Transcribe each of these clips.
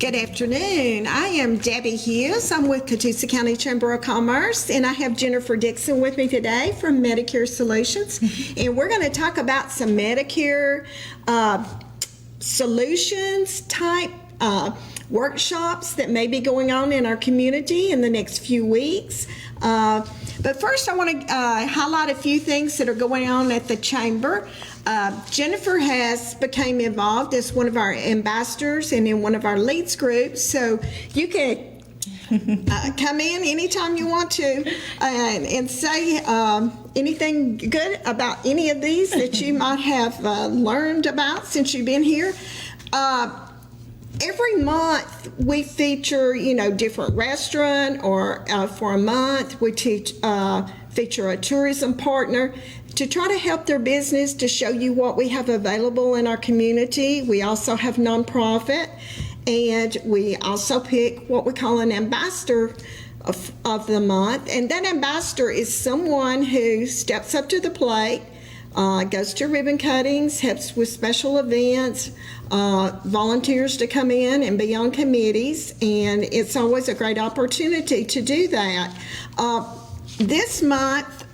Good afternoon. I am Debbie Hughes. I'm with Catoosa County Chamber of Commerce, and I have Jennifer Dixon with me today from Medicare Solutions. And we're going to talk about some Medicare solutions type workshops that may be going on in our community in the next few weeks. But first, I want to highlight a few things that are going on at the Chamber. Jennifer has become involved as one of our ambassadors and in one of our leads groups, so you can come in anytime you want to and say anything good about any of these that you might have learned about since you've been here. Every month we feature, different restaurant, or for a month we feature a tourism partner to try to help their business, to show you what we have available in our community. We also have nonprofit, and we also pick what we call an ambassador of the month. And that ambassador is someone who steps up to the plate, goes to ribbon cuttings, helps with special events, volunteers to come in and be on committees, and it's always a great opportunity to do that. This month,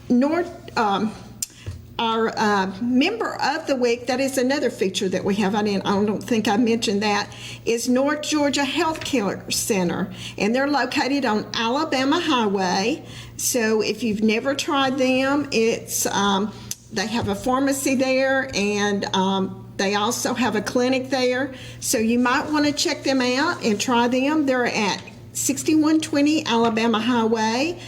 our member of the week, that is another feature that we have. I don't think I mentioned that, is North Georgia Healthcare Center, and they're located on Alabama Highway. So if you've never tried them, it's they have a pharmacy there, and they also have a clinic there. So you might want to check them out and try them. They're at 6120 Alabama Highway.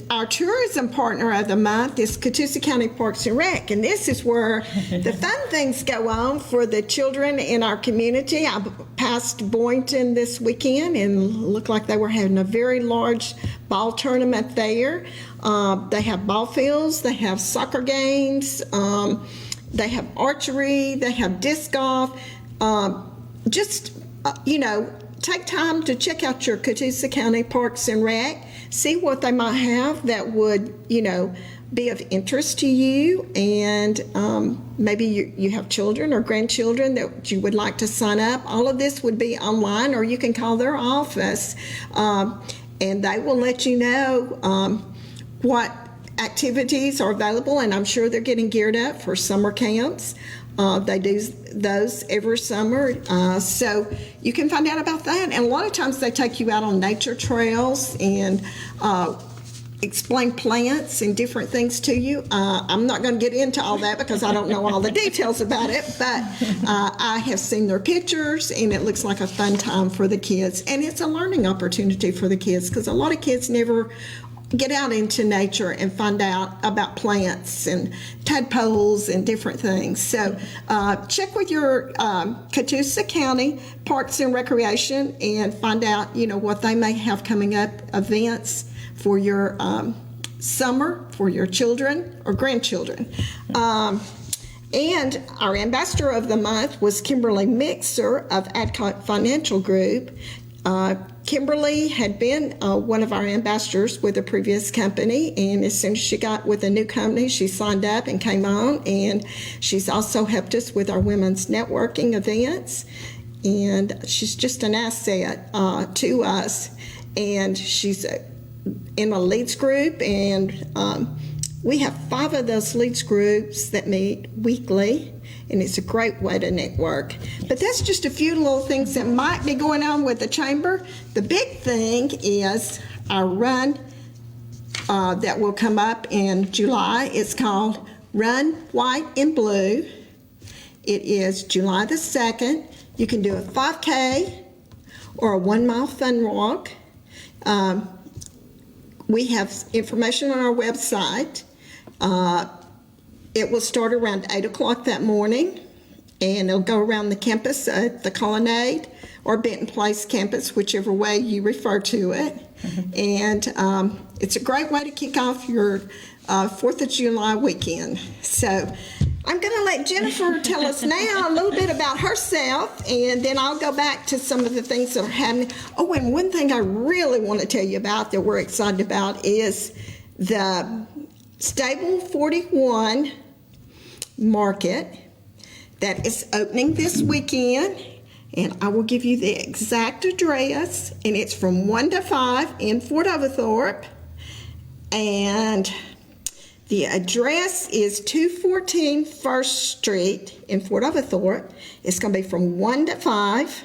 Our tourism partner of the month is Catoosa County Parks and Rec, and this is where the fun things go on for the children in our community. I passed Boynton this weekend and looked like they were having a very large ball tournament there. They have ball fields, they have soccer games, they have archery, they have disc golf. Take time to check out your Catoosa County Parks and Rec. See what they might have that would, be of interest to you, and maybe you have children or grandchildren that you would like to sign up. All of this would be online, or you can call their office, and they will let you know what activities are available, and I'm sure they're getting geared up for summer camps. They do those every summer, so you can find out about that. And a lot of times they take you out on nature trails and explain plants and different things to you. I'm not going to get into all that because I don't know all the details about it, but I have seen their pictures, and it looks like a fun time for the kids. And it's a learning opportunity for the kids, because a lot of kids never get out into nature and find out about plants and tadpoles and different things. So check with your Catoosa County Parks and Recreation and find out, what they may have coming up, events for your summer, for your children or grandchildren. And our ambassador of the month was Kimberly Mixer of Adcock Financial Group. Kimberly had been one of our ambassadors with a previous company, and as soon as she got with a new company, she signed up and came on, and she's also helped us with our women's networking events, and she's just an asset to us. And she's in a leads group, and we have 5 of those leads groups that meet weekly, and it's a great way to network. But that's just a few little things that might be going on with the Chamber. The big thing is our run that will come up in July. It's called Run White and Blue. It is July the 2nd. You can do a 5K or a 1-mile fun walk. We have information on our website. It will start around 8 o'clock that morning, and it'll go around the campus at the Colonnade or Benton Place campus, whichever way you refer to it. And it's a great way to kick off your 4th of July weekend. So I'm going to let Jennifer tell us now a little bit about herself, and then I'll go back to some of the things that are happening. Oh, and one thing I really want to tell you about that we're excited about is the Stable 41 market that is opening this weekend, and I will give you the exact address, and it's from 1 to 5 in Fort Oglethorpe, and the address is 214 First Street in Fort Oglethorpe. It's going to be from 1 to 5.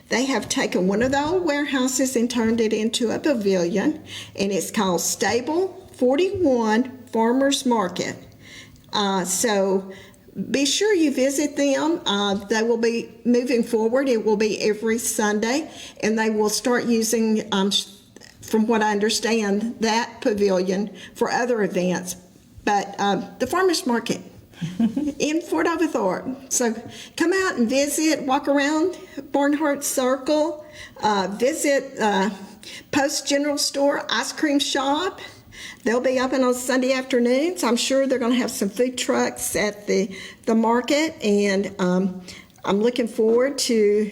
They have taken one of the old warehouses and turned it into a pavilion, and it's called Stable 41 Farmers Market. So be sure you visit them. They will be moving forward. It will be every Sunday, and they will start using, from what I understand, that pavilion for other events. But the farmers market in Fort Oglethorpe. So come out and visit, walk around Lionheart Circle, visit Post General Store Ice Cream Shop. They'll be open on Sunday afternoons. I'm sure they're going to have some food trucks at the market, and I'm looking forward to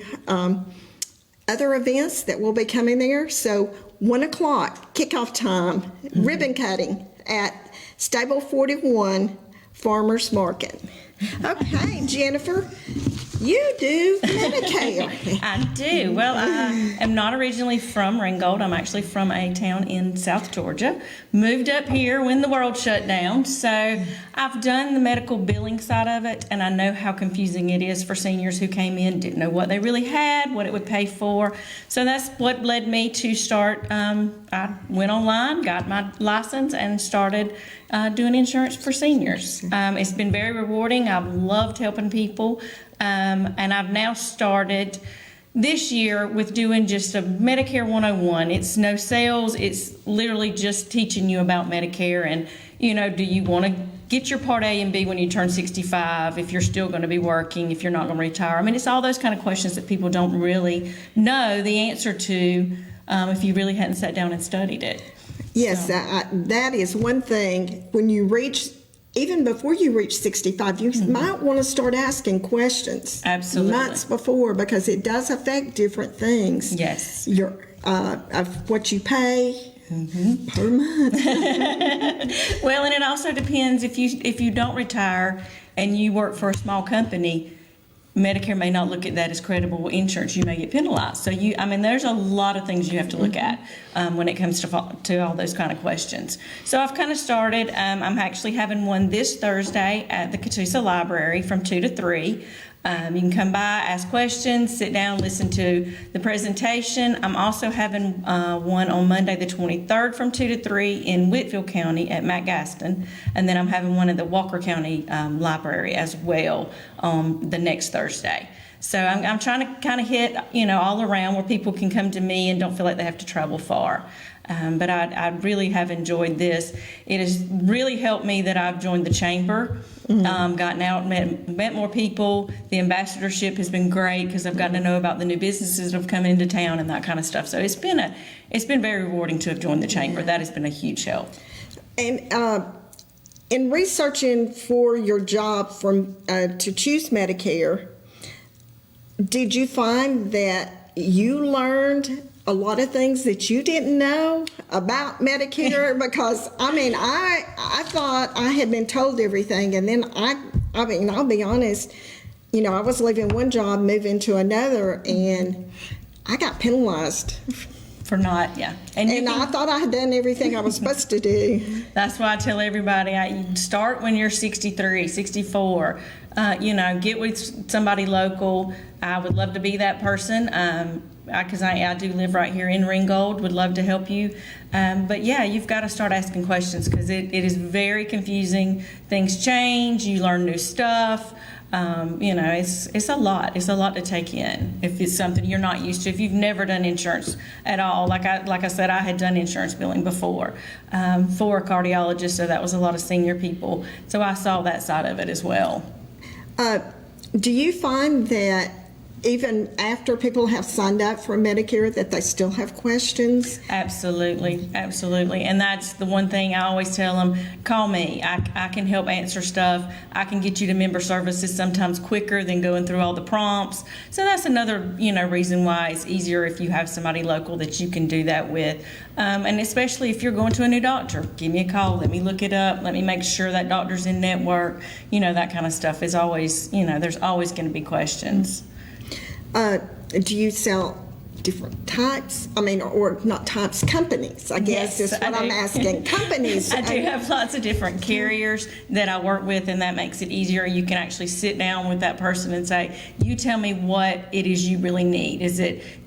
other events that will be coming there. So 1 o'clock, kickoff time, ribbon cutting at Stable 41 Farmers Market. Okay, Jennifer, you do Medicare. I do. Well, I am not originally from Ringgold. I'm actually from a town in South Georgia. Moved up here when the world shut down. So I've done the medical billing side of it, and I know how confusing it is for seniors who came in, didn't know what they really had, what it would pay for. So that's what led me to start. I went online, got my license, and started doing insurance for seniors. It's been very rewarding. I've loved helping people. And I've now started this year with doing just a Medicare 101. It's no sales. It's literally just teaching you about Medicare and, do you want to get your Part A and B when you turn 65, if you're still going to be working, if you're not going to retire. I mean, it's all those kind of questions that people don't really know the answer to if you really hadn't sat down and studied it. Yes, so. That is one thing. When you reach, even before you reach 65, you might want to start asking questions. Absolutely. Months before, because it does affect different things. Yes. Your of what you pay per month. Well, and it also depends if you don't retire and you work for a small company. Medicare may not look at that as credible insurance. You may get penalized. So there's a lot of things you have to look at when it comes to all those kind of questions. So I've kind of started. I'm actually having one this Thursday at the Catoosa Library from 2 to 3. You can come by, ask questions, sit down, listen to the presentation. I'm also having one on Monday the 23rd from 2 to 3 in Whitfield County at Matt Gaston. And then I'm having one at the Walker County Library as well the next Thursday. So I'm trying to kind of hit, all around where people can come to me and don't feel like they have to travel far. But I really have enjoyed this. It has really helped me that I've joined the chamber, gotten out, met more people. The ambassadorship has been great because I've gotten to know about the new businesses that have come into town and that kind of stuff. So it's been very rewarding to have joined the chamber. That has been a huge help. And in researching for your job to choose Medicare, did you find that you learned a lot of things that you didn't know about Medicare? Because I thought I had been told everything, and then I'll be honest, I was leaving one job, moving to another, and I got penalized for not, yeah. And I thought I had done everything I was supposed to do. That's why I tell everybody, you start when you're 63, 64. Get with somebody local. I would love to be that person. Because I do live right here in Ringgold, would love to help you. But yeah, you've got to start asking questions because it is very confusing. Things change, you learn new stuff. It's a lot. It's a lot to take in if it's something you're not used to. If you've never done insurance at all, like I said, I had done insurance billing before for a cardiologist, so that was a lot of senior people. So I saw that side of it as well. Do you find that even after people have signed up for Medicare that they still have questions? Absolutely. And that's the one thing I always tell them, call me. I can help answer stuff. I can get you to member services sometimes quicker than going through all the prompts. So that's another, reason why it's easier if you have somebody local that you can do that with. And especially if you're going to a new doctor, give me a call. Let me look it up. Let me make sure that doctor's in network. That kind of stuff is always, there's always going to be questions. do you sell different types? I mean, or not types, companies, I guess is what I'm asking. Companies. I do have lots of different carriers that I work with, and that makes it easier. You can actually sit down with that person and say, you tell me what it is you really need.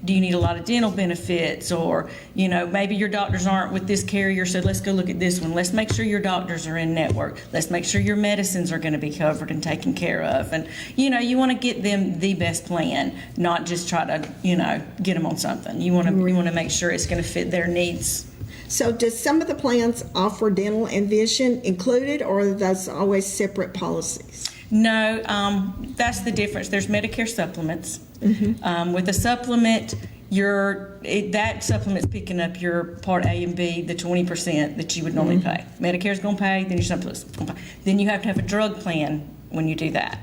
Do you need a lot of dental benefits, or, maybe your doctors aren't with this carrier, so let's go look at this one. Let's make sure your doctors are in network. Let's make sure your medicines are going to be covered and taken care of. And, you want to get them the best plan, not just try to, get them on something. You want to make sure it's going to fit their needs. So does some of the plans offer dental and vision included, or are those always separate policies? No, that's the difference. There's Medicare supplements. With a supplement, that supplement's picking up your Part A and B, the 20% that you would normally pay. Medicare's going to pay, then your supplement's going to pay. Then you have to have a drug plan when you do that.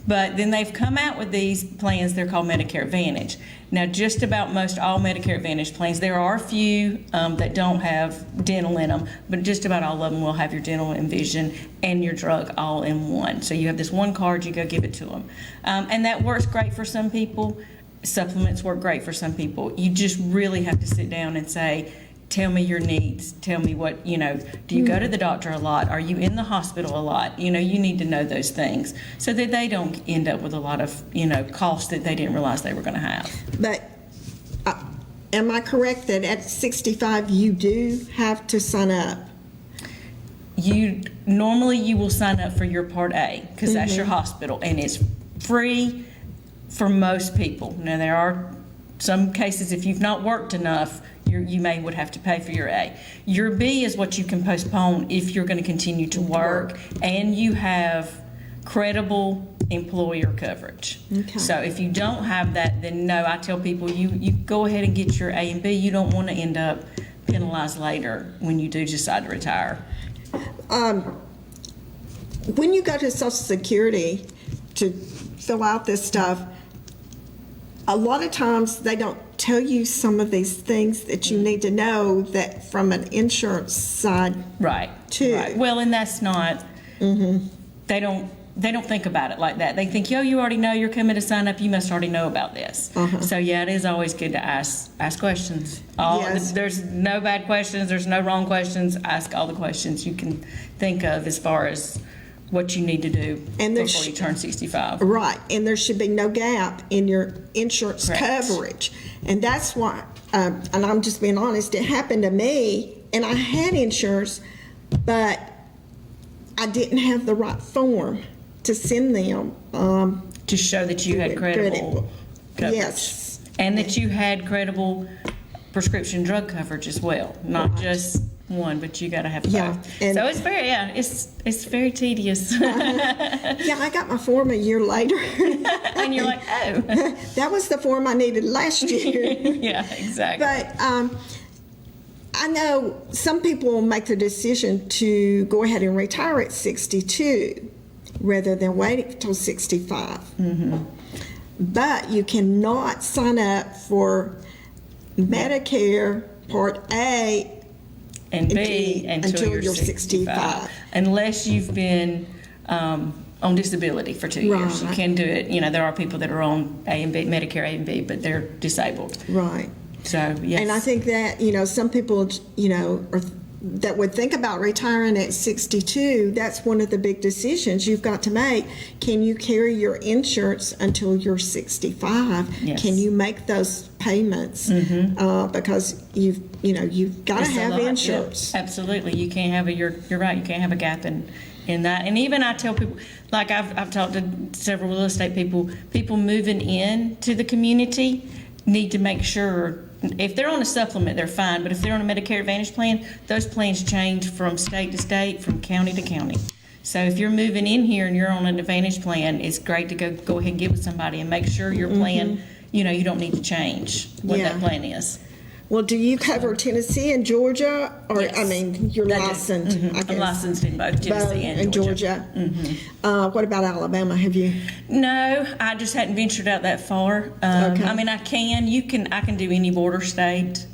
But then they've come out with these plans, they're called Medicare Advantage. Now, just about most all Medicare Advantage plans, there are a few that don't have dental in them, but just about all of them will have your dental and vision and your drug all in one. So you have this one card, you go give it to them. And that works great for some people. Supplements work great for some people. You just really have to sit down and say, tell me your needs. Tell me what, do you go to the doctor a lot? Are you in the hospital a lot? You need to know those things so that they don't end up with a lot of, costs that they didn't realize they were going to have. But am I correct that at 65 you do have to sign up? Normally you will sign up for your Part A because that's your hospital, and it's free for most people. Now, there are some cases if you've not worked enough, you would have to pay for your A. Your B is what you can postpone if you're going to continue to work and you have credible employer coverage. Okay. So if you don't have that, then no, I tell people you go ahead and get your A and B. You don't want to end up penalized later when you do decide to retire. When you go to Social Security to fill out this stuff, a lot of times they don't tell you some of these things that you need to know that from an insurance side. Right. Too. Right. Well, and that's not. They don't think about it like that. They think, you already know you're coming to sign up. You must already know about this. So yeah, it is always good to ask questions. Yes. There's no bad questions. There's no wrong questions. Ask all the questions you can think of as far as what you need to do before you turn 65. Right, and there should be no gap in your insurance Correct. coverage. And that's why, and I'm just being honest, it happened to me, and I had insurance, but I didn't have the right form to send them. To show that you had credible coverage. Yes. And that you had credible prescription drug coverage as well, not just one, but you got to have both. Yeah, and- so it's very tedious. Yeah, I got my form a year later. And you're like, oh. That was the form I needed last year. Yeah, exactly. But I know some people will make the decision to go ahead and retire at 62 rather than waiting until 65. But you cannot sign up for Medicare Part A and B until you're 65. Unless you've been on disability for 2 years. You Right. can do it. There are people that are on A and B, Medicare A and B, but they're disabled. Right. So, yes. And I think that, some people, that would think about retiring at 62, that's one of the big decisions you've got to make. Can you carry your insurance until you're 65? Yes. Can you make those payments? Because you've got to It's a have lot, yeah. insurance. Absolutely. You can't have you're right, you can't have a gap in that. And even I tell people, like I've talked to several real estate people moving in to the community need to make sure, if they're on a supplement, they're fine, but if they're on a Medicare Advantage plan, those plans change from state to state, from county to county. So if you're moving in here and you're on an Advantage plan, it's great to go ahead and get with somebody and make sure your plan, you don't need to change what that plan is. Well, do you cover Tennessee and Georgia? Or, Yes. I mean, you're I do. licensed, I guess. I'm licensed in both Tennessee and Georgia. What about Alabama? Have you? No, I just hadn't ventured out that far. Okay. I mean, I can do any border state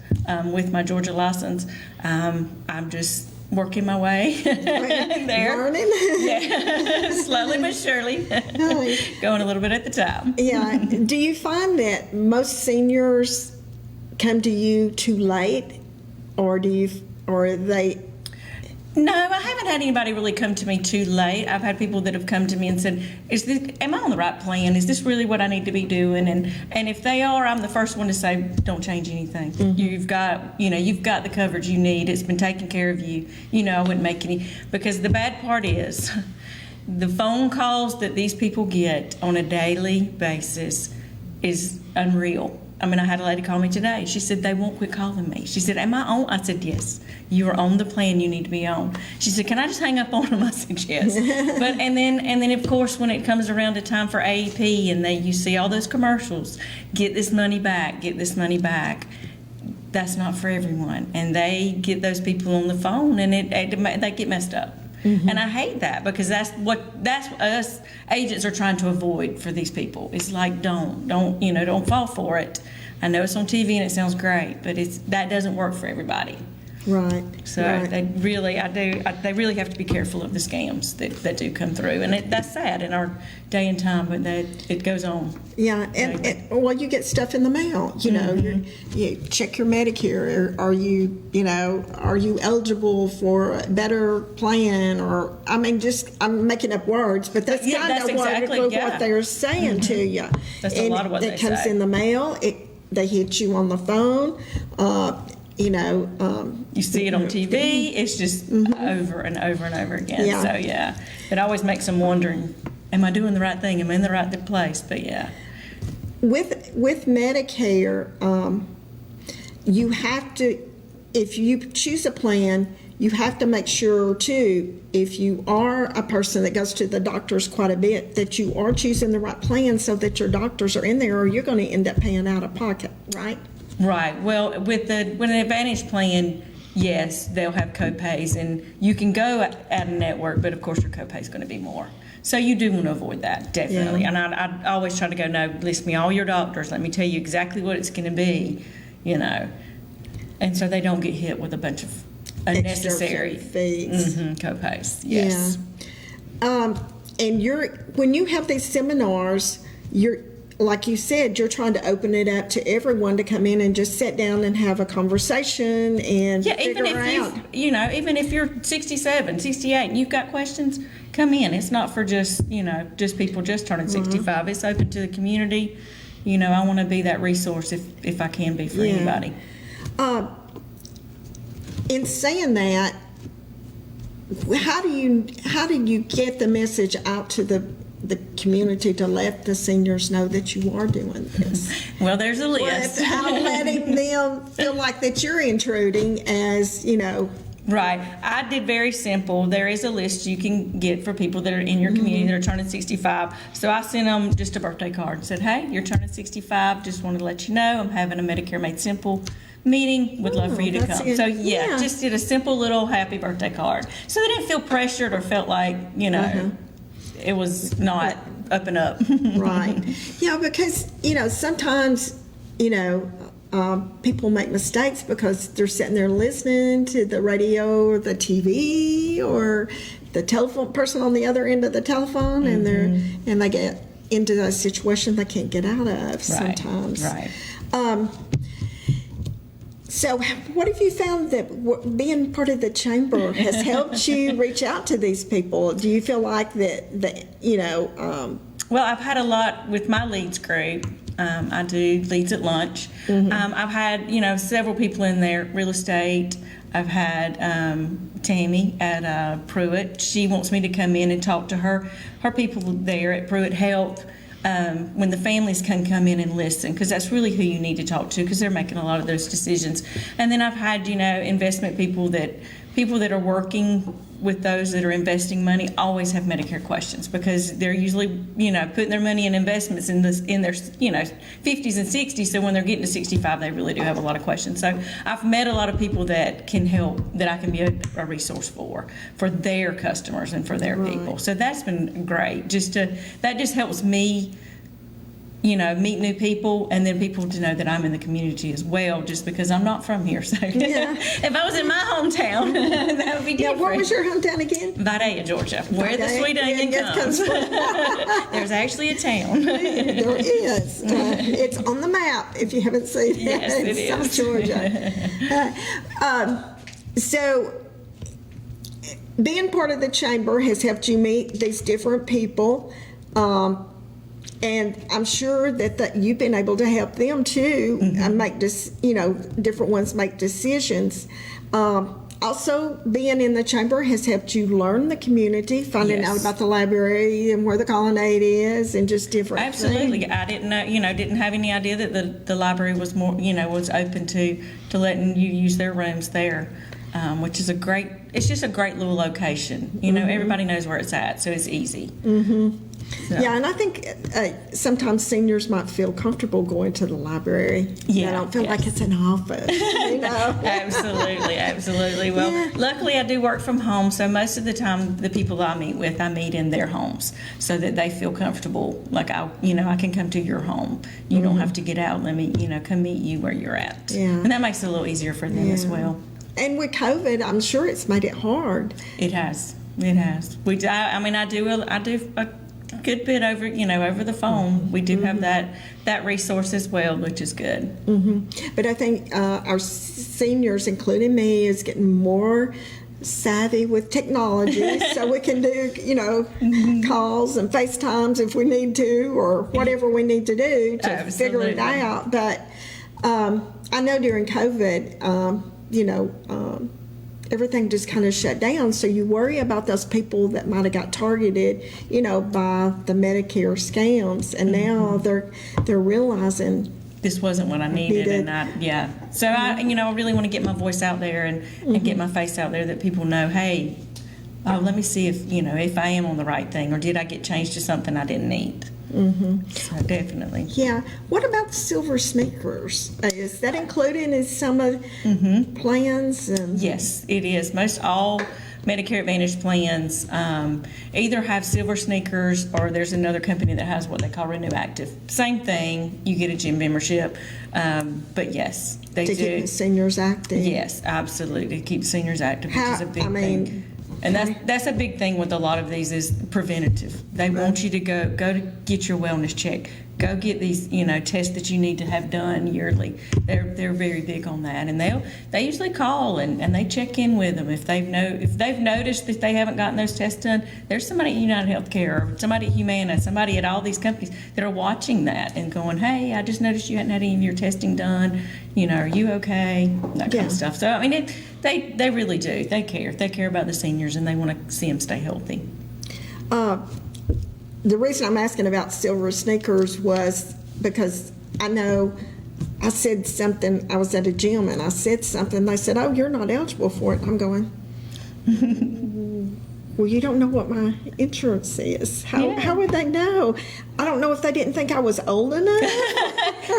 with my Georgia license. I'm just working my way there. Learning. Yeah, slowly but surely, going a little bit at the time. Yeah. Do you find that most seniors come to you too late, or they? No, I haven't had anybody really come to me too late. I've had people that have come to me and said, am I on the right plan? Is this really what I need to be doing? And if they are, I'm the first one to say, don't change anything. Mm-hmm. You've got the coverage you need. It's been taking care of you. I wouldn't make any, because the bad part is the phone calls that these people get on a daily basis is unreal. I had a lady call me today. She said, they won't quit calling me. She said, am I on? I said, yes. You are on the plan you need to be on. She said, can I just hang up on them? I said, yes. And then of course, when it comes around to time for AEP and you see all those commercials, get this money back, that's not for everyone. And they get those people on the phone and they get messed up. Mm-hmm. And I hate that, because that's what us agents are trying to avoid for these people. It's like, don't fall for it. I know it's on TV and it sounds great, but that doesn't work for everybody. Right. So right. They really have to be careful of the scams that do come through, and that's sad in our day and time, but it goes on. Yeah, and you get stuff in the mail. Mm-hmm. You check your Medicare. Are you eligible for a better plan? Or I'm making up words, but that's kind of what they're saying to you. That's a lot of what they say. It comes in the mail. They hit you on the phone. You see it on TV. It's just over and over and over again. Yeah. So it always makes them wondering, am I doing the right thing? Am I in the right place? But with Medicare, you have to, if you choose a plan, you have to make sure too, if you are a person that goes to the doctors quite a bit, that you are choosing the right plan so that your doctors are in there, or you're going to end up paying out of pocket, right? Right. Well, with an Advantage plan, yes, they'll have co-pays, and you can go at a network, but of course your copay is going to be more. So you do want to avoid that, definitely. Yeah. And I always try to go, no, list me all your doctors. Let me tell you exactly what it's going to be, And so they don't get hit with a bunch of unnecessary fees, co-pays. Yes. Yeah. And when you have these seminars, like you said, you're trying to open it up to everyone to come in and just sit down and have a conversation and figure out. Even if you're 67, 68, and you've got questions, come in. It's not for just people just turning 65. It's open to the community. I want to be that resource if I can be for anybody. In saying that, how do you get the message out to the community to let the seniors know that you are doing this? Well, there's a list. Without letting them feel like that you're intruding, as Right. I did very simple. There is a list you can get for people that are in your community that are turning 65. So I sent them just a birthday card and said, hey, you're turning 65. Just wanted to let you know I'm having a Medicare Made Simple meeting. Would love for you to come. It. So just did a simple little happy birthday card. So they didn't feel pressured or felt like, it was not up and up. Right. Yeah, because, sometimes, people make mistakes because they're sitting there listening to the radio or the TV or the telephone person on the other end of the telephone, and they get into a situation they can't get out of sometimes. Right. So what have you found that being part of the chamber has helped you reach out to these people? Do you feel like that Well, I've had a lot with my leads group. I do leads at lunch. I've had, several people in there, real estate. I've had Tammy at Pruitt. She wants me to come in and talk to her people there at Pruitt Health. When the families can come in and listen, because that's really who you need to talk to, because they're making a lot of those decisions. And then I've had, investment people that are working with those that are investing money always have Medicare questions, because they're usually, putting their money in investments in their, 50s and 60s. So when they're getting to 65, they really do have a lot of questions. So I've met a lot of people that can help, that I can be a resource for their customers and for their people. So that's been great. That just helps me meet new people, and then people to know that I'm in the community as well, just because I'm not from here. So if I was in my hometown, that would be different. Yeah, what was your hometown again? Vidalia, Georgia, where the sweet onion comes. There's actually a town. There is. It's on the map if you haven't seen it. Yes, it is. South Georgia. So being part of the chamber has helped you meet these different people. And I'm sure that you've been able to help them too, make different ones make decisions. Also, being in the chamber has helped you learn the community, finding out about the library and where the colonnade is, and just different Absolutely. things. I didn't know, didn't have any idea that the library was more, was open to letting you use their rooms there, which is it's just a great little location. Everybody knows where it's at, so it's easy. So. Yeah, and I think sometimes seniors might feel comfortable going to the library. Yeah, I don't feel like it's an office. Absolutely. Well, luckily I do work from home, so most of the time the people I meet with, I meet in their homes, so that they feel comfortable. Like I can come to your home. You don't have to get out. Let me, come meet you where you're at. Yeah, and that makes it a little easier for them as well. And with COVID, I'm sure it's made it hard. It has. I do a good bit over the phone. We do have that resource as well, which is good. But I think our seniors, including me, is getting more savvy with technology, so we can do calls and FaceTimes if we need to, or whatever we need to do to figure it out. But I know during COVID, everything just kind of shut down, so you worry about those people that might have got targeted, by the Medicare scams, and now they're realizing this wasn't what I needed. And so I really want to get my voice out there and get my face out there, that people know, hey, let me see if I am on the right thing, or did I get changed to something I didn't need. So definitely. Yeah. What about silver sneakers? Is that included in some of plans? Yes, it is. Most all Medicare Advantage plans either have silver sneakers, or there's another company that has what they call Renew Active. Same thing. You get a gym membership, but yes, they do. To keep the seniors active. Yes, absolutely. Keep seniors active, which is a big thing. And that's a big thing with a lot of these, is preventative. They want you to go to get your wellness check. Go get these tests that you need to have done yearly. They're very big on that, and they usually call and they check in with them if they've noticed that they haven't gotten those tests done. There's somebody at United Healthcare, or somebody at Humana, somebody at all these companies that are watching that and going, hey, I just noticed you hadn't had any of your testing done. Are you okay? That kind of stuff. So they really do. They care. They care about the seniors, and they want to see them stay healthy. The reason I'm asking about silver sneakers was because I know I said something. I was at a gym and I said something. They said, "Oh, you're not eligible for it." I'm going, well, you don't know what my insurance is. How would they know? I don't know if they didn't think I was old enough.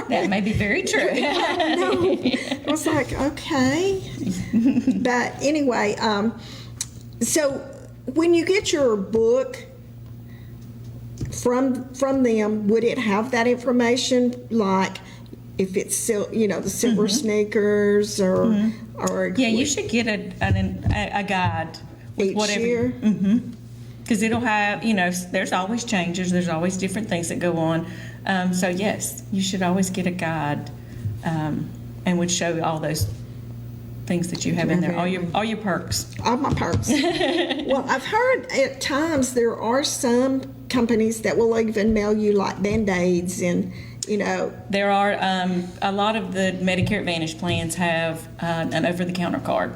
That may be very true. No, I was like, okay. But anyway, so when you get your book from them, would it have that information, like if it's the silver sneakers or you should get a guide with each whatever year? Because it'll have there's always changes, there's always different things that go on, so yes, you should always get a guide, and would show all those things that you have in there, all your perks. All my perks. Well, I've heard at times there are some companies that will even mail you like Band-Aids, and there are a lot of the Medicare Advantage plans have an over-the-counter card,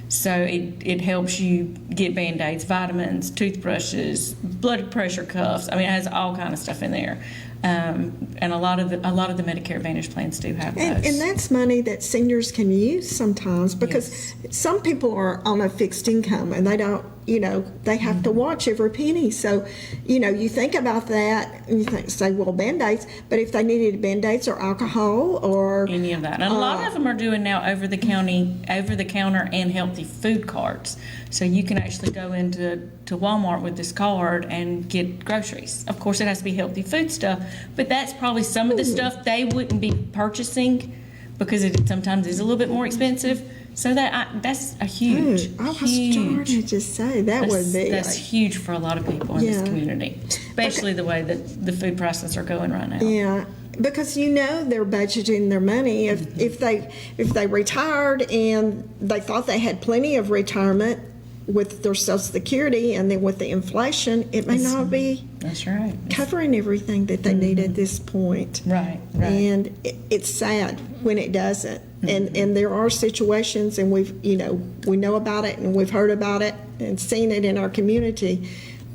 so it helps you get Band-Aids, vitamins, toothbrushes, blood pressure cuffs. It has all kind of stuff in there. And a lot of the Medicare Advantage plans do have those. And that's money that seniors can use sometimes, because some people are on a fixed income and they don't they have to watch every penny. So, you think about that and you say, well, Band-Aids, but if they needed Band-Aids or alcohol or any of that. And a lot of them are doing now over the counter and healthy food cards. So you can actually go into Walmart with this card and get groceries. Of course, it has to be healthy food stuff, but that's probably some of the stuff they wouldn't be purchasing because it sometimes is a little bit more expensive. So that's a huge, I was starting to just say that's huge for a lot of people in this community, especially the way that the food prices are going right now. Yeah, because they're budgeting their money. If they retired and they thought they had plenty of retirement with their Social Security, and then with the inflation, it may not be that's right covering everything that they need at this point. Right. And it's sad when it doesn't. And there are situations, and we know about it, and we've heard about it and seen it in our community,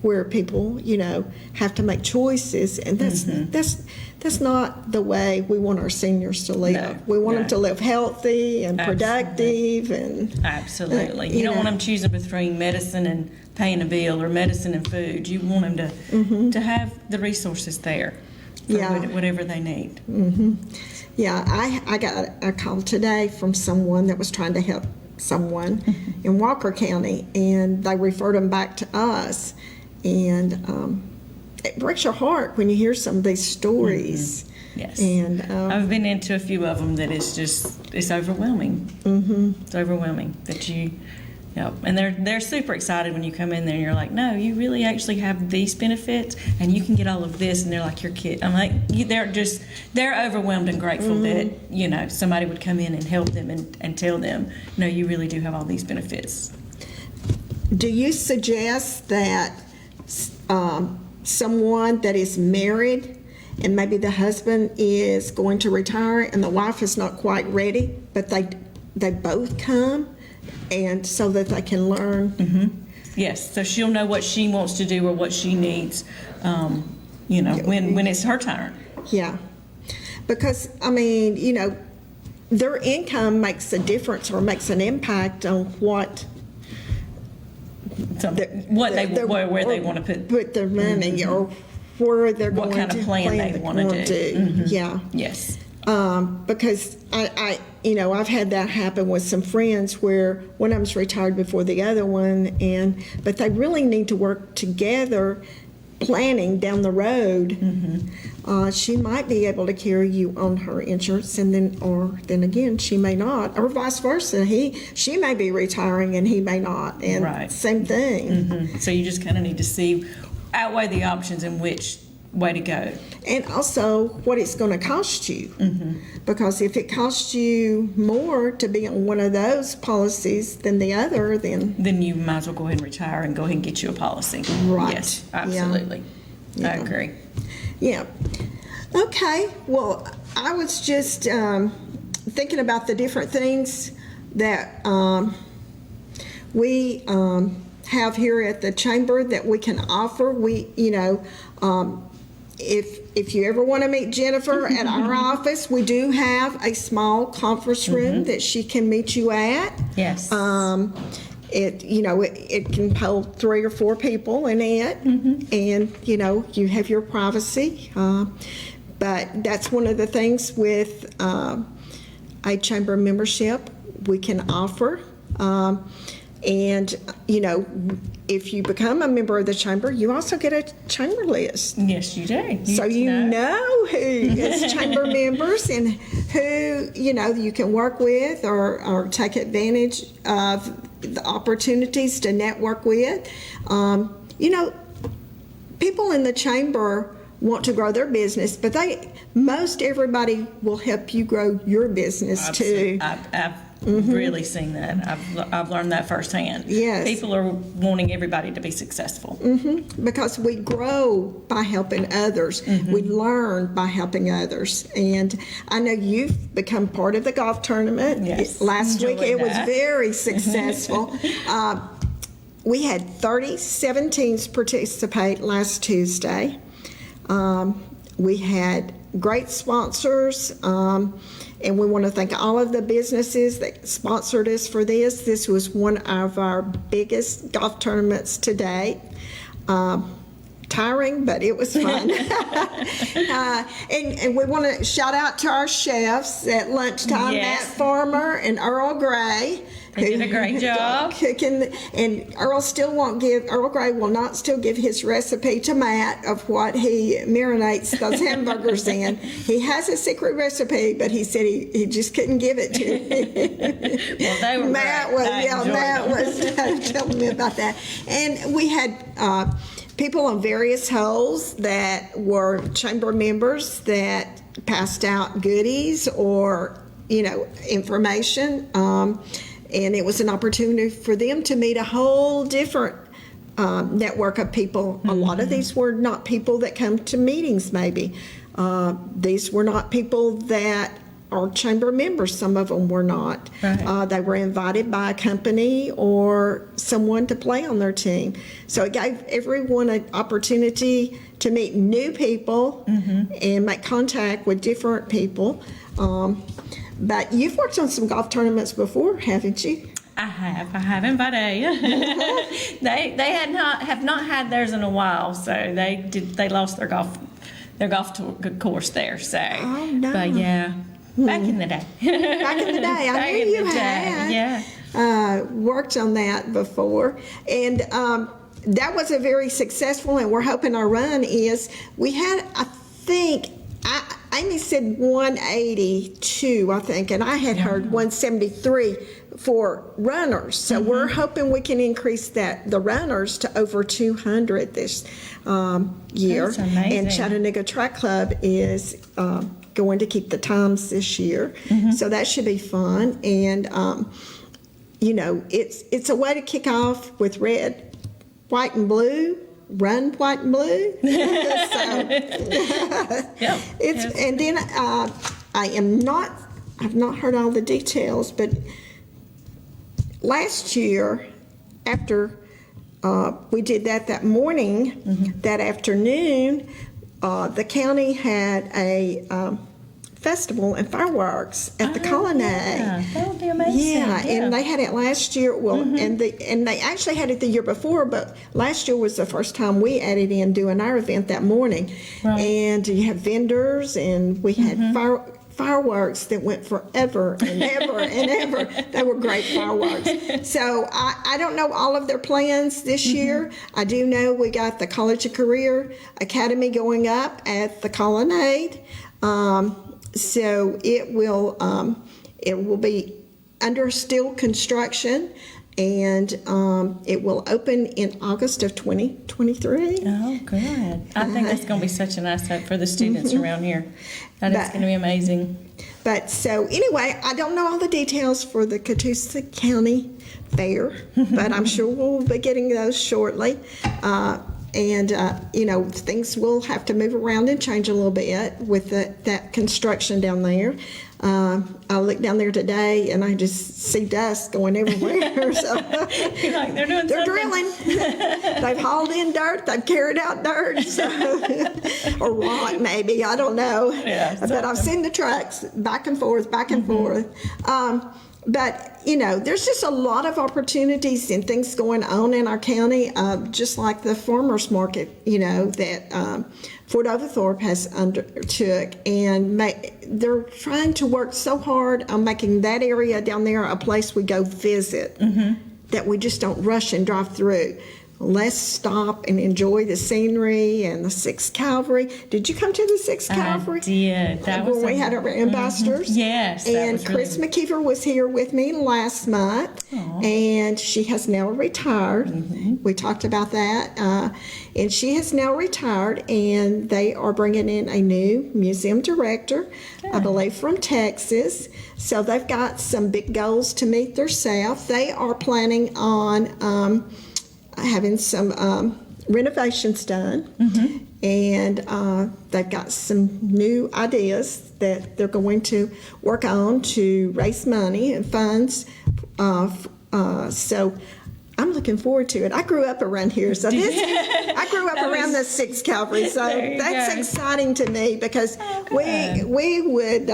where people have to make choices, and that's not the way we want our seniors to live. No, we want them to live healthy and productive, absolutely. You don't want them choosing between medicine and paying a bill or medicine and food. You want them to have the resources there for whatever they need. Yeah, I got a call today from someone that was trying to help someone in Walker County, and they referred them back to us. And it breaks your heart when you hear some of these stories. Yes. And I've been into a few of them that it's overwhelming. It's overwhelming that and they're super excited when you come in there and you're like, no, you really actually have these benefits and you can get all of this, and they're like, your kid. I'm like, they're overwhelmed and grateful that somebody would come in and help them and tell them, no, you really do have all these benefits. Do you suggest that someone that is married and maybe the husband is going to retire and the wife is not quite ready, but they both come, and so that they can learn? Yes, so she'll know what she wants to do or what she needs, when it's her turn. Yeah, because their income makes a difference or makes an impact on what. Where they want to put their money, or where they're what going kind to of plan they want to do. Yeah. Yes. Because I've had that happen with some friends where one of them's retired before the other one, but they really need to work together, planning down the road. She might be able to carry you on her insurance, and then again she may not, or vice versa. She may be retiring and he may not, and same thing. So you just kind of need to outweigh the options in which way to go, and also what it's going to cost you. Because if it costs you more to be on one of those policies than the other, then you might as well go ahead and retire and go ahead and get you a policy. Right. Yes, absolutely. Yeah. I agree. Yeah. Okay. Well, I was just thinking about the different things that we have here at the chamber that we can offer. If you ever want to meet Jennifer at our office, we do have a small conference room that she can meet you at. Yes. It can hold 3 or 4 people in it, and you have your privacy. But that's one of the things with a chamber membership we can offer. And if you become a member of the chamber, you also get a chamber list. Yes, you do. So you know who is chamber members and who you can work with or take advantage of the opportunities to network with. People in the chamber want to grow their business, but most everybody will help you grow your business too. I've really seen that. I've learned that firsthand. Yes. People are wanting everybody to be successful. Because we grow by helping others. We learn by helping others. And I know you've become part of the golf tournament. Yes. Last week it was very successful. We had 37 teams participate last Tuesday. We had great sponsors. And we want to thank all of the businesses that sponsored us for this. This was one of our biggest golf tournaments to date. Tiring, but it was fun. And we want to shout out to our chefs at lunchtime, Yes. Matt Farmer and Earl Gray. They did a great job. Cooking, and Earl Gray will not still give his recipe to Matt of what he marinates those hamburgers in. He has a secret recipe, but he said he just couldn't give it to me. Well, they were Matt great. Matt was telling me about that. And we had people on various holes that were chamber members that passed out goodies or, information. And it was an opportunity for them to meet a whole different network of people. A lot of these were not people that come to meetings, maybe. These were not people that are chamber members. Some of them were not. Right. They were invited by a company or someone to play on their team. So it gave everyone an opportunity to meet new people and make contact with different people. But you've worked on some golf tournaments before, haven't you? I have in Vidalia. They have not had theirs in a while, so they lost their golf course there. So, Oh, no. But yeah, back in the day. Back in the day, I knew you had. Yeah. Worked on that before, and that was a very successful. And we're hoping our run is. We had, I think, Amy said 182, I think, and I had heard 173 for runners. So we're hoping we can increase the runners to over 200 this year. That's amazing. And Chattanooga Track Club is going to keep the times this year, so that should be fun. And it's a way to kick off with red, white, and blue. Run white and blue. And then I've not heard all the details, but last year after we did that morning, that afternoon, the county had a festival and fireworks at the Colonnade. Yeah, that would be amazing. Yeah, and they had it last year. Well, and they actually had it the year before, but last year was the first time we added in doing our event that morning. Right. And you have vendors, and we had fireworks that went forever and ever and ever. They were great fireworks. So I don't know all of their plans this year. I do know we got the College of Career Academy going up at the Colonnade. So it will be under still construction, and it will open in August of 2023. Oh, good. I think that's going to be such a nice help for the students around here. That is going to be amazing. But so anyway, I don't know all the details for the Catoosa County Fair, but I'm sure we'll be getting those shortly. And, things will have to move around and change a little bit with that construction down there. I looked down there today, and I just see dust going everywhere. So You're like, they're doing they're something. drilling. They've hauled in dirt. They've carried out dirt. So, or rock, maybe. I don't know. Yeah, but I've seen the trucks back and forth, back and forth. But, there's just a lot of opportunities and things going on in our county, just like the farmers market, that Fort Oglethorpe has undertook. And they're trying to work so hard on making that area down there a place we go visit, that we just don't rush and drive through. Let's stop and enjoy the scenery and the 6th Cavalry. Did you come to the 6th Cavalry? I did. That was when we had our ambassadors. Yes. That And was Chris really... McKeever was here with me last month, and she has now retired. We talked about that. And she has now retired, and they are bringing in a new museum director, I believe from Texas. So they've got some big goals to meet themselves. They are planning on having some renovations done, and they've got some new ideas that they're going to work on to raise money and funds. So I'm looking forward to it. I grew up around here, so I grew up around the 6th Cavalry, so that's exciting to me because we would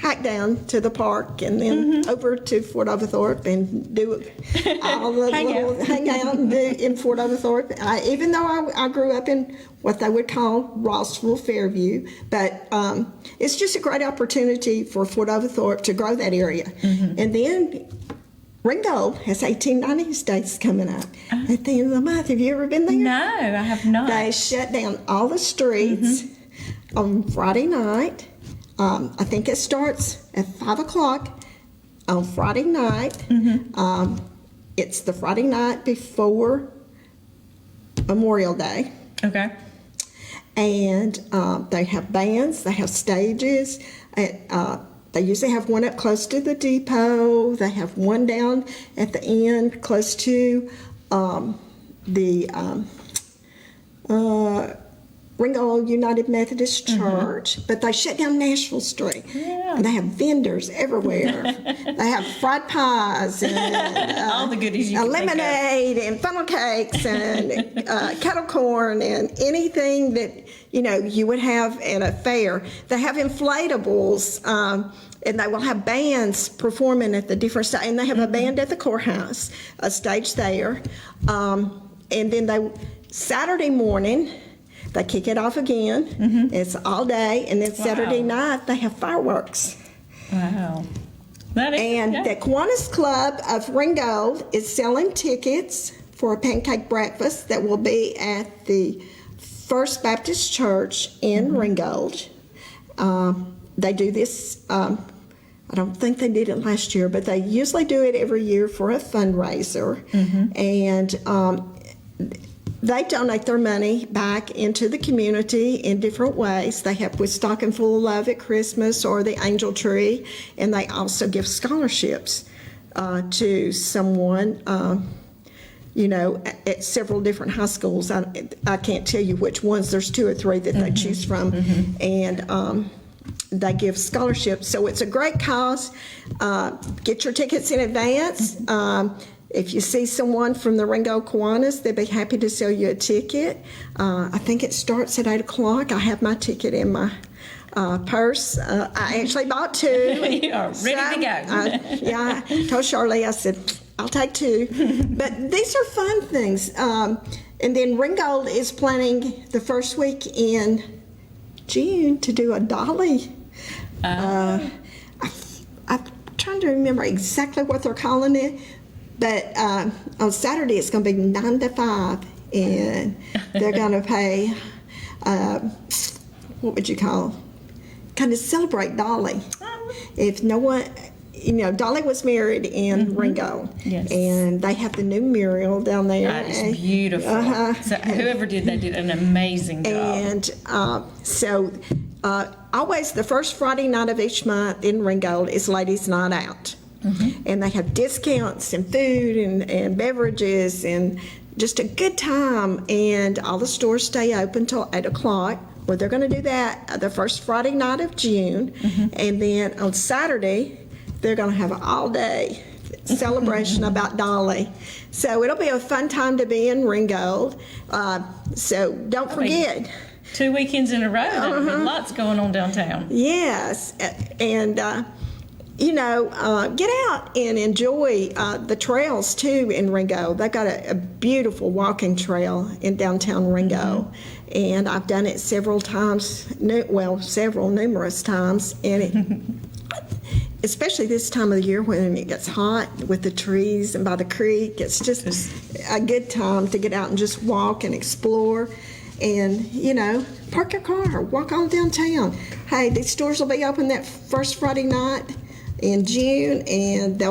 hike down to the park and then over to Fort Overthorpe and do all the hang out and do in Fort Overthorpe. Even though I grew up in what they would call Rossville, Fairview, but it's just a great opportunity for Fort Overthorpe to grow that area. And then Ringgold has 1890s days coming up at the end of the month. Have you ever been there? No, I have not. They shut down all the streets on Friday night. I think it starts at 5 o'clock on Friday night. It's the Friday night before Memorial Day. Okay. And they have bands, they have stages. They usually have one up close to the depot. They have one down at the end close to the Ringgold United Methodist Church. But they shut down Nashville Street. Yeah. And they have vendors everywhere. They have fried pies and all the goodies you can lemonade and funnel cakes and kettle corn and anything that you would have at a fair. They have inflatables, and they will have bands performing at the different stages. And they have a band at the courthouse, a stage there. And then Saturday morning, they kick it off again. It's all day, and then Saturday night they have fireworks. Wow. The Kiwanis Club of Ringgold is selling tickets for a pancake breakfast that will be at the First Baptist Church in Ringgold. They do this, I don't think they did it last year, but they usually do it every year for a fundraiser. And they donate their money back into the community in different ways. They help with Stocking Full of Love at Christmas or the Angel Tree, and they also give scholarships to someone, at several different high schools. I can't tell you which ones. There's 2 or 3 that they choose from, and they give scholarships. So it's a great cause. Get your tickets in advance. If you see someone from the Ringgold Kiwanis, they'd be happy to sell you a ticket. I think it starts at 8 o'clock. I have my ticket in my purse. I actually bought 2. You are ready to go. I told Charlie, I said, I'll take 2. But these are fun things. And then Ringgold is planning the first week in June to do a dolly. I'm trying to remember exactly what they're calling it. But on Saturday, it's going to be 9 to 5, and they're going to pay, what would you call, kind of celebrate Dolly. If no one, Dolly was married in Ringgold, and they have the new mural down there. That is beautiful. So whoever did that did an amazing job. And so always the first Friday night of each month in Ringgold is Ladies' Night Out. And they have discounts and food and beverages and just a good time. And all the stores stay open till 8 o'clock. Well, they're going to do that the first Friday night of June. And then on Saturday, they're going to have an all-day celebration about Dolly. So it'll be a fun time to be in Ringgold. So don't forget. 2 weekends in a row. There's lots going on downtown. Yes. And get out and enjoy the trails too in Ringgold. They've got a beautiful walking trail in downtown Ringgold, and I've done it several times. Numerous times, and especially this time of the year when it gets hot with the trees and by the creek, it's just a good time to get out and just walk and explore. And, park your car, walk on downtown. Hey, these stores will be open that first Friday night in June, and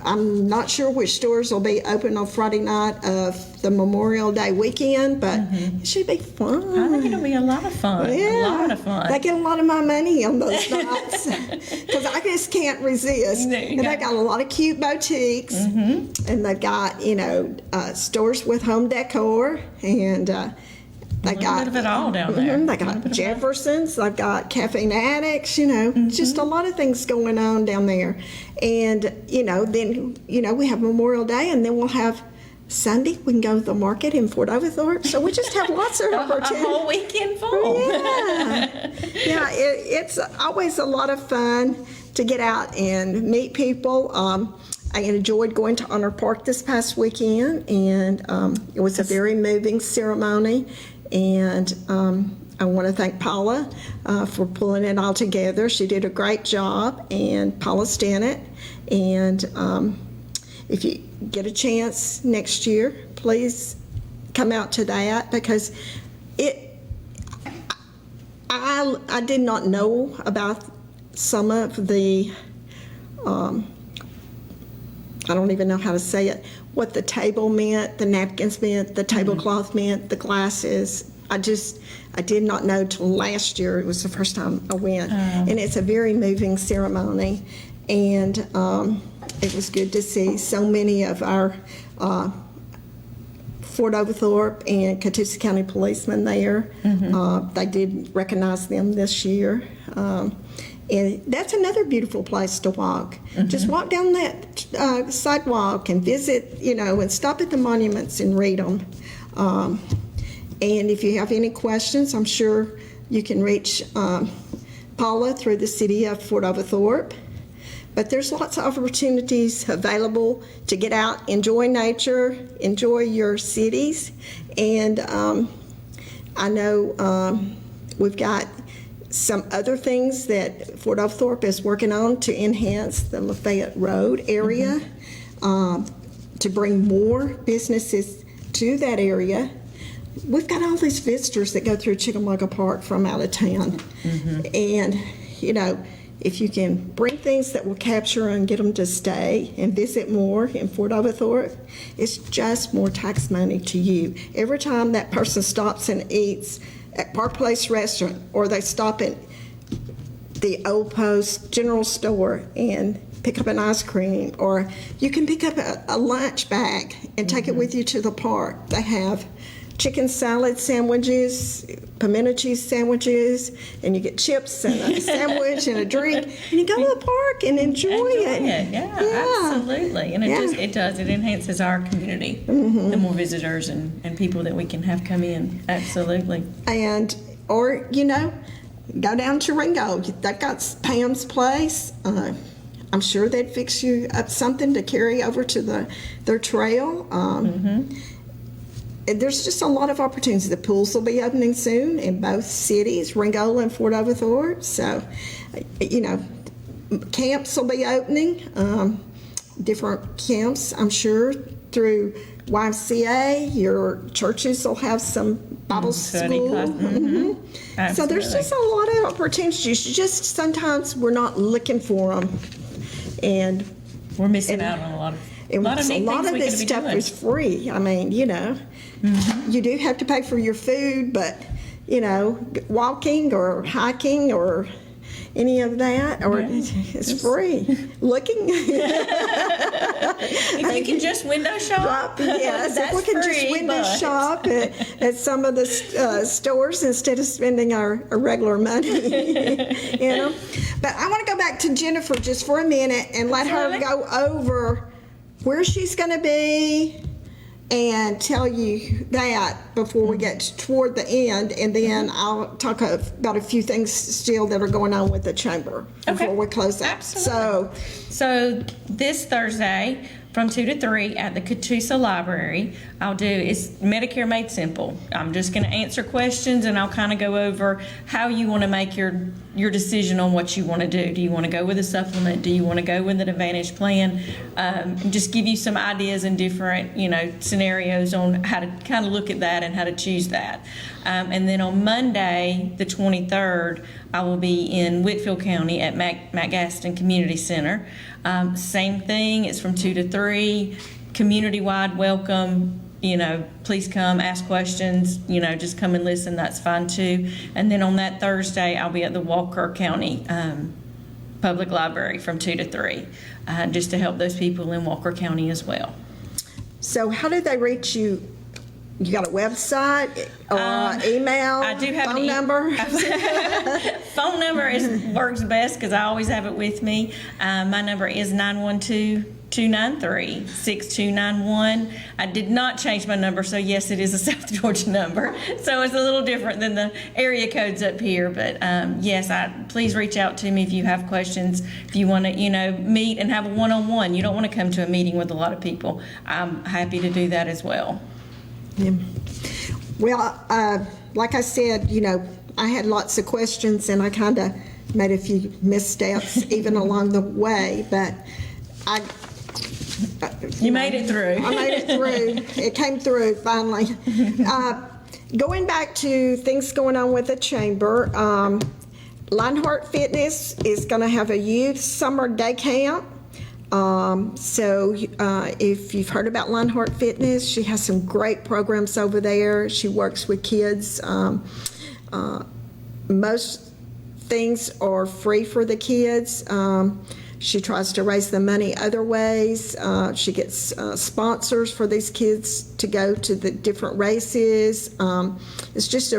I'm not sure which stores will be open on Friday night of the Memorial Day weekend, but it should be fun. I think it'll be a lot of fun. Yeah. A lot of fun. They get a lot of my money on those nights because I just can't resist. And they've got a lot of cute boutiques, and they've got, stores with home decor, and they got a little bit of it all down there. They got Jefferson's, they've got Cafe and Addicts, just a lot of things going on down there. And, then, we have Memorial Day, and then we'll have Sunday, we can go to the market in Fort Oglethorpe. So we just have lots of A opportunities. whole weekend full. Yeah, it's always a lot of fun to get out and meet people. I enjoyed going to Honor Park this past weekend, and it was a very moving ceremony. And I want to thank Paula for pulling it all together. She did a great job, and Paula Stannett. And if you get a chance next year, please come out to that, because I did not know about some of the I don't even know how to say it, what the table meant, the napkins meant, the tablecloth meant, the glasses. I did not know till last year. It was the first time I went. And it's a very moving ceremony. And it was good to see so many of our Fort Oglethorpe and Catoosa County policemen there. They did recognize them this year. And that's another beautiful place to walk. Just walk down that sidewalk and visit, and stop at the monuments and read them. And if you have any questions, I'm sure you can reach Paula through the city of Fort Oglethorpe. But there's lots of opportunities available to get out, enjoy nature, enjoy your cities. And I know we've got some other things that Fort Oglethorpe is working on to enhance the Lafayette Road area, to bring more businesses to that area. We've got all these visitors that go through Chickamauga Park from out of town. And, if you can bring things that will capture and get them to stay and visit more in Fort Oglethorpe, it's just more tax money to you. Every time that person stops and eats at Park Place Restaurant, or they stop at the Old Post General Store and pick up an ice cream, or you can pick up a lunch bag and take it with you to the park. They have chicken salad sandwiches, pimento cheese sandwiches, and you get chips and a sandwich and a drink, and you go to the park and enjoy it. Yeah, absolutely. And it enhances our community, the more visitors and people that we can have come in. Absolutely. And, or, go down to Ringgold. They've got Pam's Place. I'm sure they'd fix you up something to carry over to their trail. There's just a lot of opportunities. The pools will be opening soon in both cities, Ringgold and Fort Oglethorpe. So, camps will be opening, different camps, I'm sure, through YMCA. Your churches will have some Bible school. So there's just a lot of opportunities. Just sometimes we're not looking for them. And we're missing out on a lot of a lot of this stuff is free. I mean, you do have to pay for your food, but walking or hiking or any of that, or it's free. Looking. If you can just window shop. Yes, if we can just window shop at some of the stores instead of spending our regular money. But I want to go back to Jennifer just for a minute and let her go over where she's going to be and tell you that before we get toward the end, and then I'll talk about a few things still that are going on with the chamber before we close out. Absolutely. So this Thursday from 2 to 3 at the Katusa Library, I'll do is Medicare Made Simple. I'm just going to answer questions, and I'll kind of go over how you want to make your decision on what you want to do. Do you want to go with a supplement? Do you want to go with an Advantage plan? And just give you some ideas and different, scenarios on how to kind of look at that and how to choose that. And then on Monday, the 23rd, I will be in Whitfield County at Matt Gaston Community Center. Same thing. It's from 2 to 3. Community-wide welcome. Please come, ask questions. Just come and listen. That's fine too. And then on that Thursday, I'll be at the Walker County Public Library from 2 to 3, just to help those people in Walker County as well. So how do they reach you? You got a website or email? I do have phone number. Phone number works best because I always have it with me. My number is 912 293-6291. I did not change my number, so yes, it is a South Georgia number. So it's a little different than the area codes up here. But yes, please reach out to me if you have questions. If you want to, meet and have a one-on-one. You don't want to come to a meeting with a lot of people. I'm happy to do that as well. Yeah. Well, like I said, I had lots of questions, and I kind of made a few missteps even along the way, but you made it through. I made it through. It came through finally. Going back to things going on with the chamber, Lionheart Fitness is going to have a youth summer day camp. So if you've heard about Lionheart Fitness, she has some great programs over there. She works with kids. Most things are free for the kids. She tries to raise the money other ways. She gets sponsors for these kids to go to the different races. It's just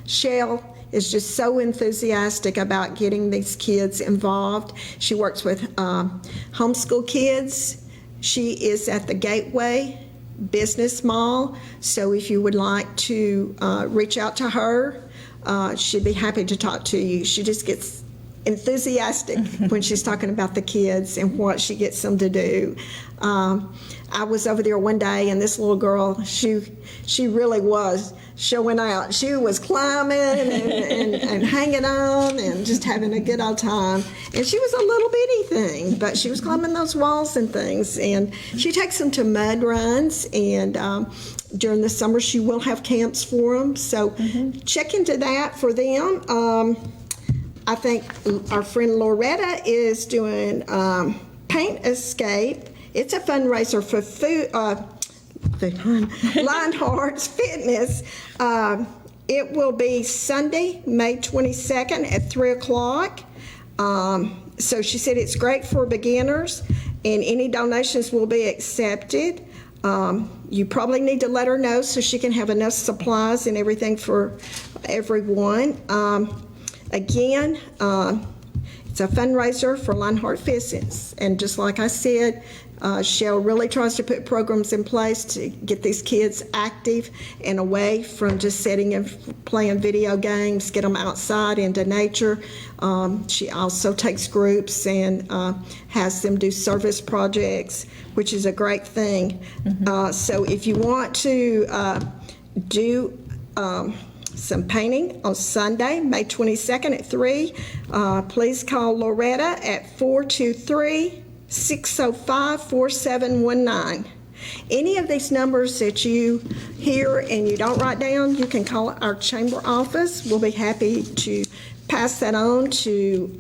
Shell is just so enthusiastic about getting these kids involved. She works with homeschool kids. She is at the Gateway Business Mall, so if you would like to reach out to her, she'd be happy to talk to you. She just gets enthusiastic when she's talking about the kids and what she gets them to do. I was over there one day, and this little girl, she really was showing out. She was climbing and hanging on and just having a good old time. And she was a little bitty thing, but she was climbing those walls and things. And she takes them to mud runs, and during the summer she will have camps for them. So check into that for them. I think our friend Loretta is doing Paint Escape. It's a fundraiser for Lionheart Fitness. It will be Sunday, May 22nd at 3 o'clock. So she said it's great for beginners, and any donations will be accepted. You probably need to let her know so she can have enough supplies and everything for everyone. Again, it's a fundraiser for Lionheart Fitness, and just like I said, Shell really tries to put programs in place to get these kids active and away from just sitting and playing video games, get them outside into nature. She also takes groups and has them do service projects, which is a great thing. So if you want to do some painting on Sunday, May 22nd at 3. Please call Loretta at 423-605-4719. Any of these numbers that you hear and you don't write down, you can call our chamber office. We'll be happy to pass that on to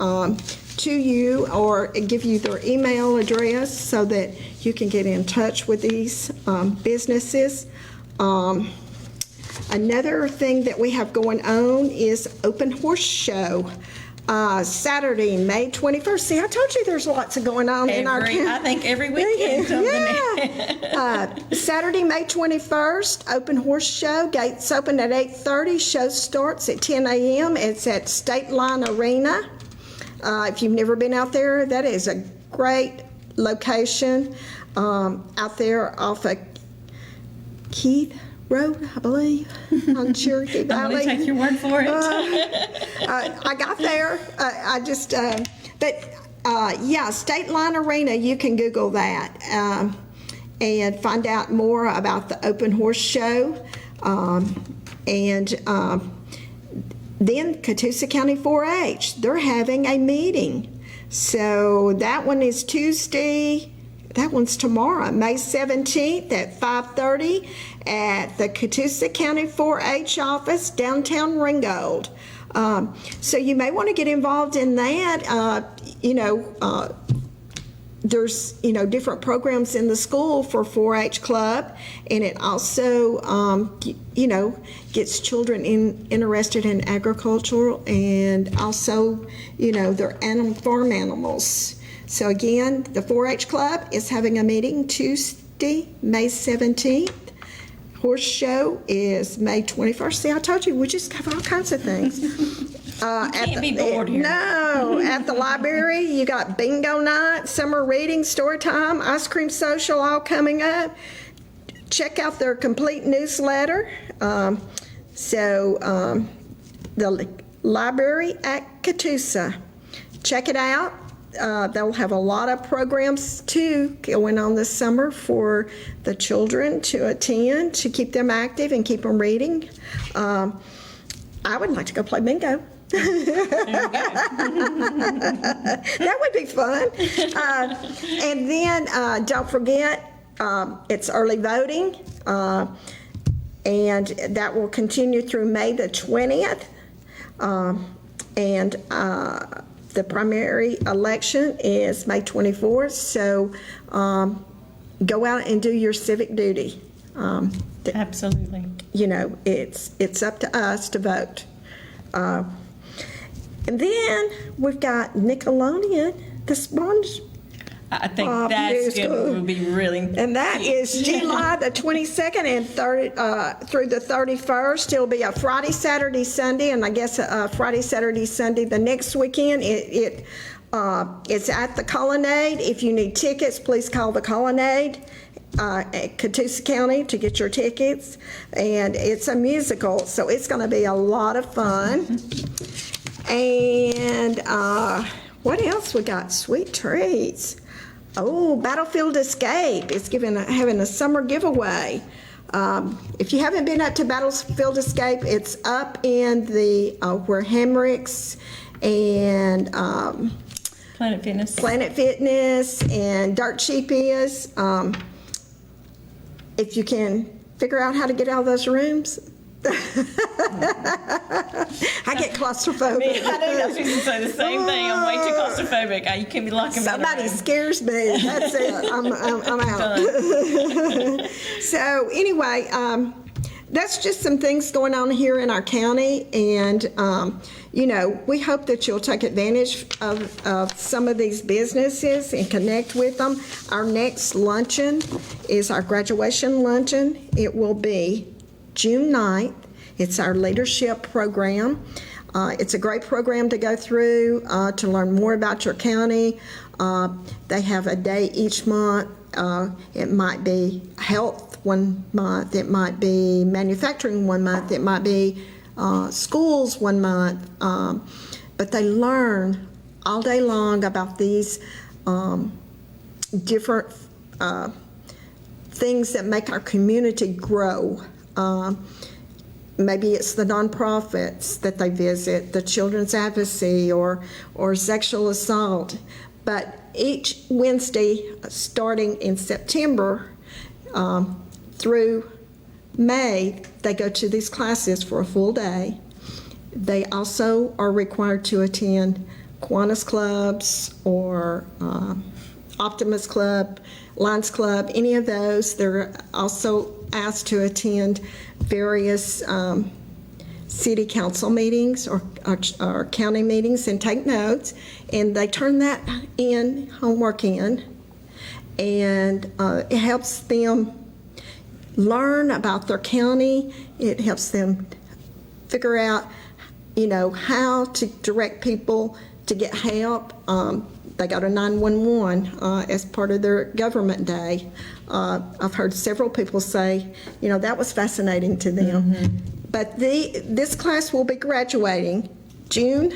you, or give you their email address so that you can get in touch with these businesses. Another thing that we have going on is Open Horse Show. Saturday, May 21st. See, I told you there's lots of going on in our county. I think every weekend. Saturday, May 21st, Open Horse Show. Gates open at 8:30. Show starts at 10 a.m. It's at State Line Arena. If you've never been out there, that is a great location out there off of Keith Road, I believe, on Cherokee Valley. I'm going to take your word for it. I got there. State Line Arena, you can Google that and find out more about the Open Horse Show. Then Catoosa County 4-H, they're having a meeting. So that one is Tuesday. That one's tomorrow, May 17th at 5:30 at the Catoosa County 4-H office, downtown Ringgold. So you may want to get involved in that. There's, different programs in the school for 4-H club, and it also, gets children interested in agriculture and also, their farm animals. So again, the 4-H Club is having a meeting Tuesday, May 17th. Horse Show is May 21st. See, I told you, we just have all kinds of things. Can't be bored here. No, at the library, you got bingo night, summer reading, story time, ice cream social, all coming up. Check out their complete newsletter. The library at Katusa. Check it out. They'll have a lot of programs too going on this summer for the children to attend to keep them active and keep them reading. I would like to go play bingo. That would be fun. And then don't forget, it's early voting, and that will continue through May the 20th. The primary election is May 24th, so go out and do your civic duty. Absolutely. You know, it's up to us to vote. And then we've got Nickelodeon, the sponge. I think that's going to be really And that is July the 22nd and through the 31st. It'll be a Friday, Saturday, Sunday, and I guess Friday, Saturday, Sunday the next weekend. It's at the Colonnade. If you need tickets, please call the Colonnade at Catoosa County to get your tickets. And it's a musical, so it's going to be a lot of fun. And what else we got? Sweet treats. Oh, Battlefield Escape is having a summer giveaway. If you haven't been up to Battlefield Escape, it's up in the where Hamrick's and Planet Fitness and Dirt Cheap is. If you can figure out how to get out of those rooms. I get claustrophobic. I know, I was going to say the same thing. I'm way too claustrophobic. You can't be locking me in. Somebody scares me. That's it. I'm out. So anyway, that's just some things going on here in our county, and we hope that you'll take advantage of some of these businesses and connect with them. Our next luncheon is our graduation luncheon. It will be June 9th. It's our leadership program. It's a great program to go through to learn more about your county. They have a day each month. It might be health one month. It might be manufacturing one month. It might be schools one month. But they learn all day long about these different things that make our community grow. Maybe it's the nonprofits that they visit, the children's advocacy or sexual assault. But each Wednesday, starting in September through May, they go to these classes for a full day. They also are required to attend Kiwanis clubs or Optimus Club, Lions Club, any of those. They're also asked to attend various city council meetings or county meetings and take notes, and they turn that homework in, and it helps them learn about their county. It helps them figure out, how to direct people to get help. They go to 911 as part of their government day. I've heard several people say, that was fascinating to them. Mm-hmm. But this class will be graduating June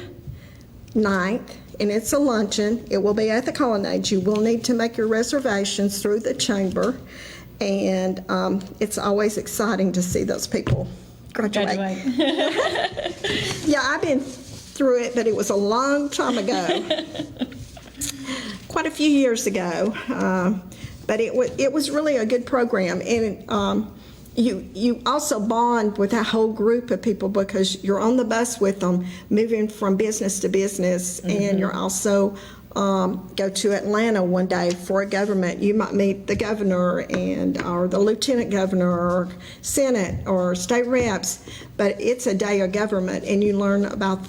9th, and it's a luncheon. It will be at the Colonnade. You will need to make your reservations through the chamber, and it's always exciting to see those people graduate. Yeah, I've been through it, but it was a long time ago. Quite a few years ago, but it was really a good program, and you also bond with that whole group of people because you're on the bus with them, moving from business to business, mm-hmm. and you're also go to Atlanta one day for a government. You might meet the governor or the lieutenant governor or Senate or state reps, but it's a day of government, and you learn about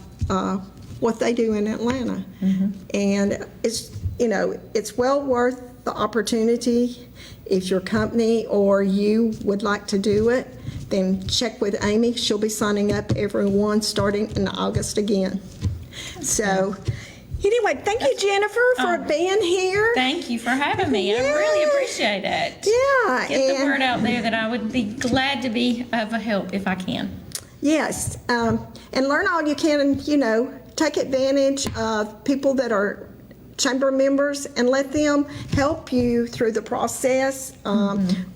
what they do in Atlanta, mm-hmm. and it's well worth the opportunity. If your company or you would like to do it, then check with Amy. She'll be signing up everyone starting in August again. So anyway, thank you, Jennifer, for being here. Thank you for having me. I really appreciate it. Yeah. Get the word out there that I would be glad to be of a help if I can. Yes, and learn all you can, and take advantage of people that are chamber members and let them help you through the process,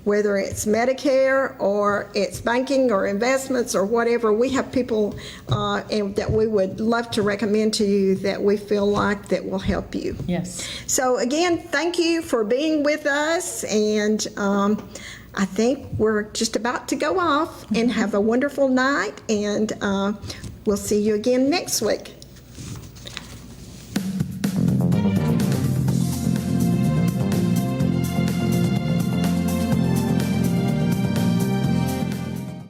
whether it's Medicare or it's banking or investments or whatever. We have people and that we would love to recommend to you that we feel like that will help you. Yes. So again, thank you for being with us, and I think we're just about to go off, and have a wonderful night, and we'll see you again next week.